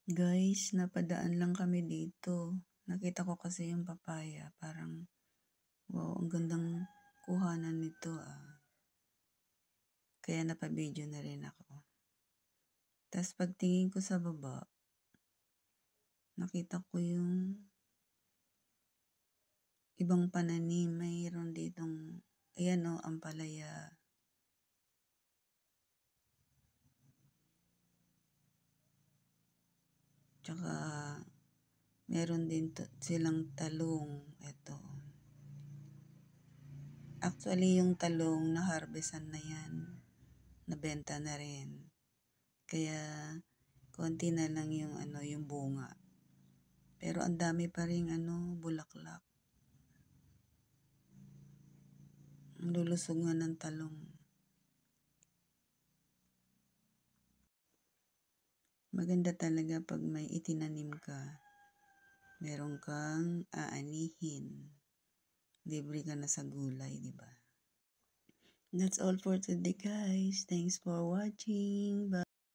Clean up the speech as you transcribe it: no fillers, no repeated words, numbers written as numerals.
Guys, napadaan lang kami dito. Nakita ko kasi yung papaya. Parang, wow, ang gandang kuhanan nito ah. Kaya napabidyo na rin ako. Tapos pagtingin ko sa baba, nakita ko yung ibang pananim. Mayroon ditong, ayan o, ampalaya. Tsaka, meron din silang talong. Ito. Actually, yung talong na harvestan na yan. Nabenta na rin. Kaya, konti na lang yung, yung bunga. Pero ang dami pa rin bulaklak. Ang lulusog nga ng talong. Maganda talaga pag may itinanim ka. Meron kang aanihin. Libre ka na sa gulay, di ba? That's all for today, guys. Thanks for watching. Bye.